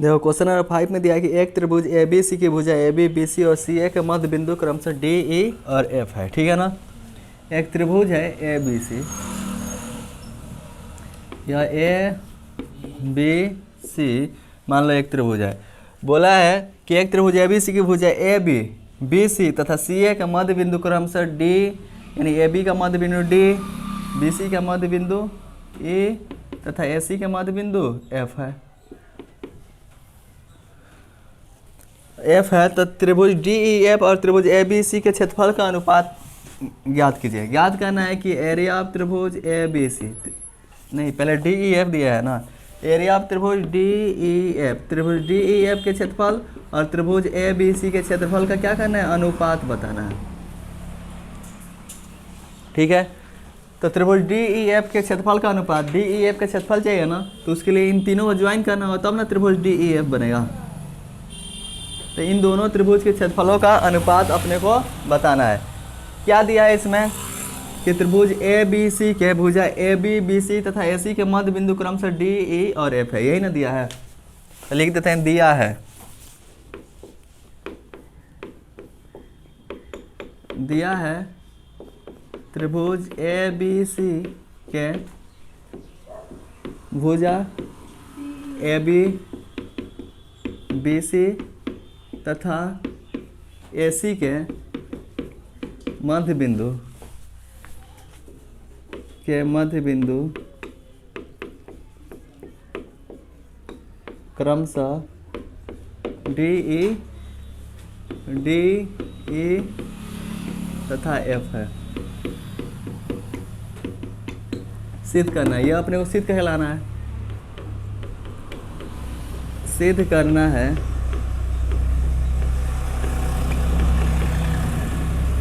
देखो question number 5 में दिया है कि एक त्रिभुज ए बी सी की भुजा ए बी बी सी और सी ए के मध्य बिंदु क्रमशः डी ई और एफ है। ठीक है ना। एक त्रिभुज है ए बी सी, या ए बी सी मान लो एक त्रिभुज है। बोला है कि एक त्रिभुज ए बी सी की भुजा ए बी बी सी तथा सी ए का मध्य बिंदु क्रमशः डी, यानी ए बी का मध्य बिंदु डी, बी सी का मध्य बिंदु ई तथा ए सी का मध्य बिंदु एफ है। एफ है तो त्रिभुज डी ई एफ और त्रिभुज ए बी सी के क्षेत्रफल का अनुपात ज्ञात कीजिए। ज्ञात करना है कि एरिया ऑफ त्रिभुज ए बी सी, नहीं पहले डी ई एफ दिया है ना, एरिया ऑफ त्रिभुज डी ई एफ, त्रिभुज डी ई एफ के क्षेत्रफल और त्रिभुज ए बी सी के क्षेत्रफल का क्या करना है, अनुपात बताना है। ठीक है। तो त्रिभुज डी ई एफ के क्षेत्रफल का अनुपात, डी ई एफ का क्षेत्रफल चाहिए ना, तो उसके लिए इन तीनों को ज्वाइन करना होगा तब ना त्रिभुज डी ई एफ बनेगा। तो इन दोनों त्रिभुज के क्षेत्रफलों का अनुपात अपने को बताना है। क्या दिया है इसमें कि त्रिभुज ए बी सी के भुजा ए बी बी सी तथा ए सी के मध्य बिंदु क्रमशः डी ई और एफ है। यही ना दिया है, तो लिख देते हैं दिया है। दिया है त्रिभुज ए बी सी के भुजा ए बी बी सी तथा ए सी के मध्य बिंदु क्रमशः डी ई तथा एफ है। सिद्ध करना है, यह अपने को सिद्ध कहलाना है। सिद्ध करना है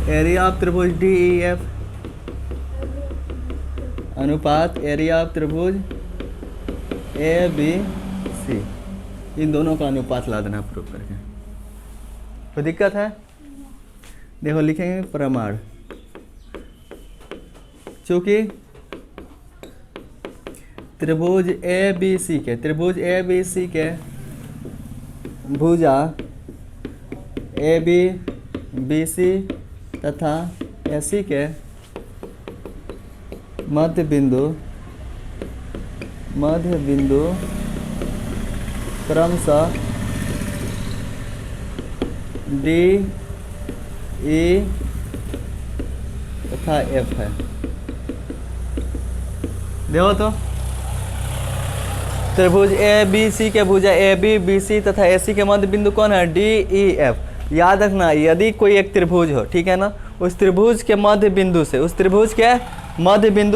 एरिया ऑफ त्रिभुज डी ई एफ अनुपात एरिया ऑफ त्रिभुज ए बी सी, इन दोनों का अनुपात ला देना प्रूफ करके। कोई दिक्कत है? देखो लिखेंगे प्रमाण। चूंकि त्रिभुज ए बी सी के भुजा ए बी बी सी तथा ए सी के मध्य बिंदु क्रमशः डी ई तथा एफ है। देखो तो त्रिभुज ए बी सी के भुजा ए बी बी सी तथा ए सी के मध्य बिंदु कौन है, डी ई एफ। याद रखना यदि कोई एक त्रिभुज हो, ठीक है ना, उस त्रिभुज के मध्य बिंदु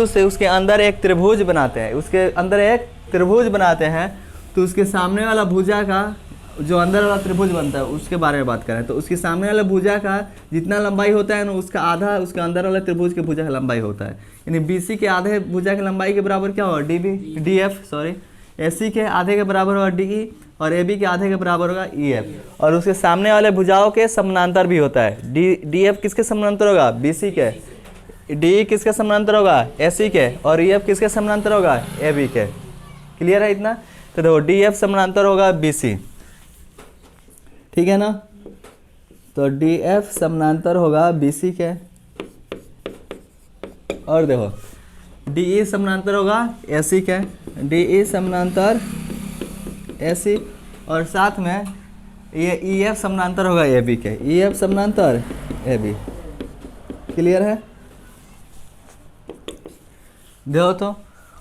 से उसके अंदर एक त्रिभुज बनाते हैं, तो उसके सामने वाला भुजा का जो अंदर वाला त्रिभुज बनता है उसके बारे में बात करें तो उसके सामने वाला भुजा का जितना लंबाई होता है ना, उसका आधा उसके अंदर वाला त्रिभुज के भुजा का लंबाई होता है। यानी बी सी के आधे भुजा की लंबाई के बराबर क्या होगा, डी एफ सॉरी, ए सी के आधे के बराबर होगा डी ई और ए बी के आधे के बराबर होगा ई एफ। और उसके सामने वाले भुजाओं के समानांतर भी होता है। डी एफ किसके समानांतर होगा, बी सी के, डी ई किसके समानांतर होगा, ए सी के, और ई एफ किसके समानांतर होगा, ए बी के। क्लियर है इतना? तो देखो डी एफ समानांतर होगा बी सी, ठीक है ना, तो डी एफ समानांतर होगा बी सी के, और देखो डी ई समानांतर होगा ए सी के, डी ई समानांतर ए सी, और साथ में ये ई एफ समानांतर होगा ए बी के, ई एफ समानांतर ए बी। क्लियर है? देखो तो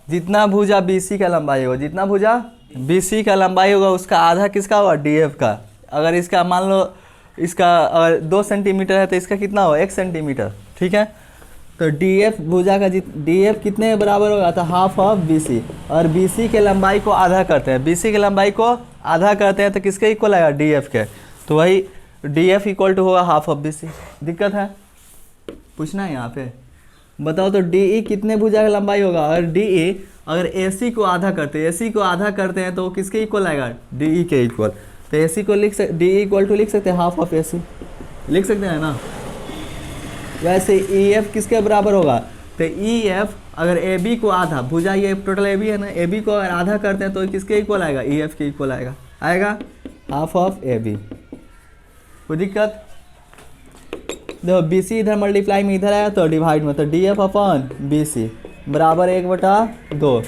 जितना भुजा बी सी का लंबाई होगा, जितना भुजा बी सी का लंबाई होगा उसका आधा किसका होगा, डी एफ का। अगर इसका मान लो इसका अगर 2 सेंटीमीटर है तो इसका कितना होगा, 1 सेंटीमीटर। ठीक है, तो डी एफ भुजा का डी एफ कितने बराबर होगा, तो हाफ ऑफ बी सी, और बी सी के लंबाई को आधा करते हैं, बी सी के लंबाई को आधा करते हैं तो किसके इक्वल आएगा, डी एफ के। तो वही डी एफ इक्वल टू होगा हाफ ऑफ बी सी। दिक्कत है? पूछना है यहाँ पे। बताओ तो डी ई कितने भुजा का लंबाई होगा, अगर डी ई अगर ए सी को आधा करते हैं तो किसके इक्वल आएगा, डी ई के इक्वल। तो ए सी को डी ई इक्वल टू लिख सकते हैं हाफ ऑफ ए सी, लिख सकते हैं ना। वैसे ई एफ किसके बराबर होगा, तो ई एफ अगर ए बी को आधा, भुजा ये टोटल ए बी है ना, ए बी को अगर आधा करते हैं तो किसके इक्वल आएगा, ई एफ के इक्वल आएगा। आएगा हाफ ऑफ ए बी। कोई दिक्कत? देखो बी सी इधर मल्टीप्लाई में इधर आया तो डिवाइड में, तो D F upon B C बराबर 1/2।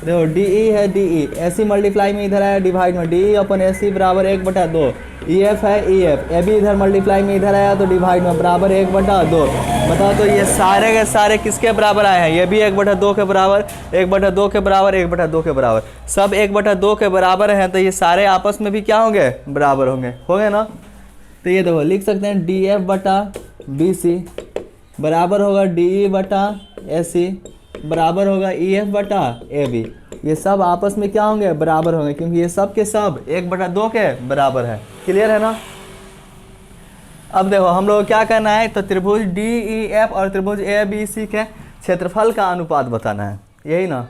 देखो डी ई है, डी ई ऐसी मल्टीप्लाई में इधर आया डिवाइड में, डी ई अपन ए सी बराबर 1/2। ई एफ है, ई एफ ए भी इधर मल्टीप्लाई में इधर आया तो डिवाइड में बराबर 1/2। बताओ तो ये सारे के सारे किसके बराबर आए हैं? ये भी 1/2 के बराबर, 1/2 के बराबर, 1/2 के बराबर, सब 1/2 के बराबर हैं, तो ये सारे आपस में भी क्या होंगे? बराबर होंगे ना। तो ये देखो लिख सकते हैं डी एफ बटा बी सी बराबर होगा डी ई बटा ए सी बराबर होगा ई एफ बटा ए बी। ये सब आपस में क्या होंगे? बराबर होंगे, क्योंकि ये सब के सब 1/2 के बराबर है। क्लियर है ना? अब देखो हम लोग क्या करना है, तो त्रिभुज डी ई एफ और त्रिभुज ए बी सी के क्षेत्रफल का अनुपात बताना है, यही ना।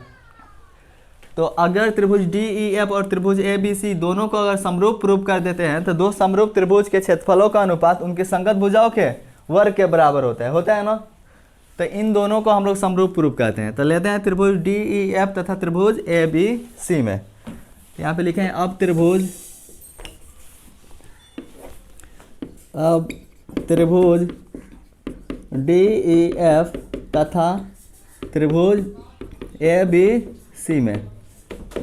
तो अगर त्रिभुज डी ई एफ और त्रिभुज ए बी सी दोनों को अगर समरूप प्रूव कर देते हैं तो दो समरूप त्रिभुज के क्षेत्रफलों का अनुपात उनके संगत भुजाओं के वर्ग के बराबर होता है ना। तो इन दोनों को हम लोग समरूप प्रूव करते हैं। तो लेते हैं त्रिभुज डी ई एफ तथा त्रिभुज ए बी सी में, यहाँ पे लिखे हैं अब त्रिभुज डी ई एफ तथा त्रिभुज ए बी सी में।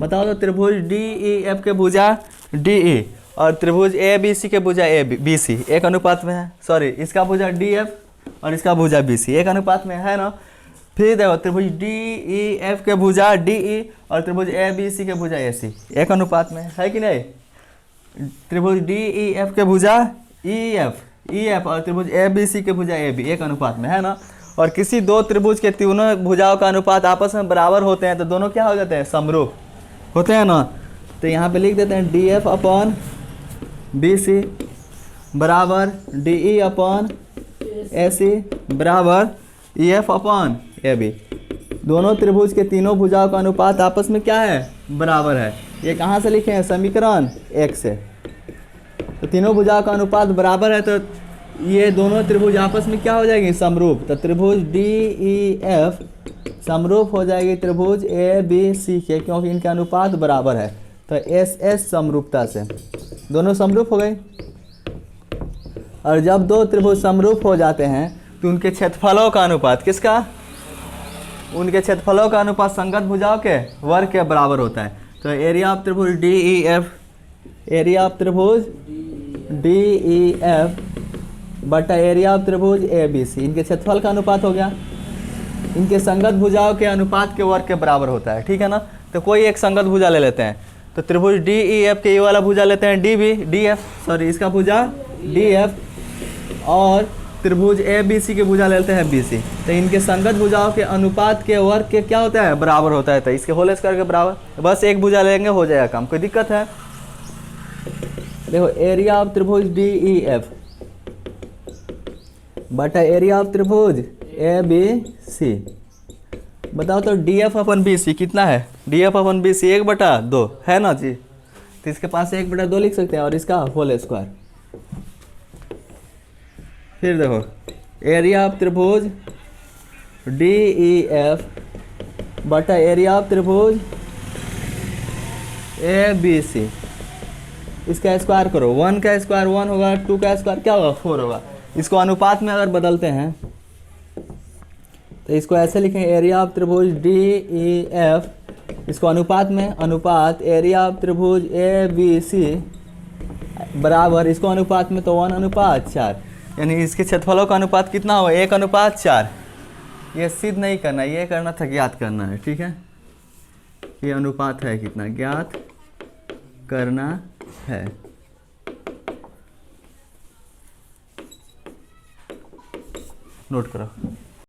बताओ तो त्रिभुज डी ई एफ के भुजा डी ई और त्रिभुज ए बी सी के भुजा ए बी सी एक अनुपात में है। सॉरी, इसका भुजा डी एफ और इसका भुजा बी सी एक अनुपात में है ना। फिर देखो त्रिभुज डी ई एफ के भुजा डी ई और त्रिभुज ए बी सी के भुजा ए सी एक अनुपात में है कि नहीं। त्रिभुज डी ई एफ के भुजा ई एफ और त्रिभुज ए बी सी के भुजा ए बी एक अनुपात में है ना। और किसी दो त्रिभुज के तीनों भुजाओं का अनुपात आपस में बराबर होते हैं तो दोनों क्या हो जाते हैं? समरूप होते हैं ना। तो यहाँ पे लिख देते हैं D F upon B C बराबर D E upon A C बराबर E F upon A B. दोनों त्रिभुज के तीनों भुजाओं का अनुपात आपस में क्या है? बराबर है। ये कहाँ से लिखे हैं? समीकरण 1 से। तो तीनों भुजाओं का अनुपात बराबर है तो ये दोनों त्रिभुज आपस में क्या हो जाएगी? समरूप। तो त्रिभुज डी ई एफ समरूप हो जाएगी त्रिभुज ए बी सी के, क्योंकि इनके अनुपात बराबर है। तो एस एस समरूपता से दोनों समरूप हो गए। और जब दो त्रिभुज समरूप हो जाते हैं तो उनके क्षेत्रफलों का अनुपात किसका? उनके क्षेत्रफलों का अनुपात संगत भुजाओं के वर्ग के बराबर होता है। तो एरिया ऑफ त्रिभुज D E F, area of त्रिभुज डी ई एफ बटा एरिया ऑफ त्रिभुज ए बी सी, इनके क्षेत्रफल का अनुपात हो गया। इनके संगत भुजाओं के अनुपात के वर्ग के बराबर होता है, ठीक है ना। तो कोई एक संगत भुजा ले लेते हैं। तो त्रिभुज डी ई एफ के ये वाला भुजा लेते हैं डी एफ, सॉरी इसका भुजा डी एफ, और त्रिभुज ए बी सी के भुजा लेते हैं बी सी। तो इनके संगत भुजाओं के अनुपात के वर्ग के क्या होता है? बराबर होता है। तो इसके होल स्क्वायर के बराबर, बस एक भुजा लेंगे हो जाएगा काम। कोई दिक्कत है? देखो एरिया ऑफ त्रिभुज डी ई एफ बटा एरिया ऑफ त्रिभुज ए बी सी। बताओ तो डी एफ अपन बी सी कितना है? डी एफ अपन बी सी 1/2 है ना जी। तो इसके पास 1/2 लिख सकते हैं और इसका होल स्क्वायर। फिर देखो एरिया ऑफ त्रिभुज डी ई एफ बटा एरिया ऑफ त्रिभुज ए बी सी, इसका स्क्वायर करो। 1 का स्क्वायर 1 होगा, 2 का स्क्वायर क्या होगा? 4 होगा। इसको अनुपात में अगर बदलते हैं तो इसको ऐसे लिखें एरिया ऑफ त्रिभुज डी ई एफ, इसको अनुपात में अनुपात एरिया ऑफ त्रिभुज ए बी सी बराबर, इसको अनुपात में तो 1/4, यानी इसके क्षेत्रफलों का अनुपात कितना होगा? 1/4। ये सिद्ध नहीं करना, ये करना था ज्ञात करना है, ठीक है। ये अनुपात है कितना ज्ञात करना है। नोट करो।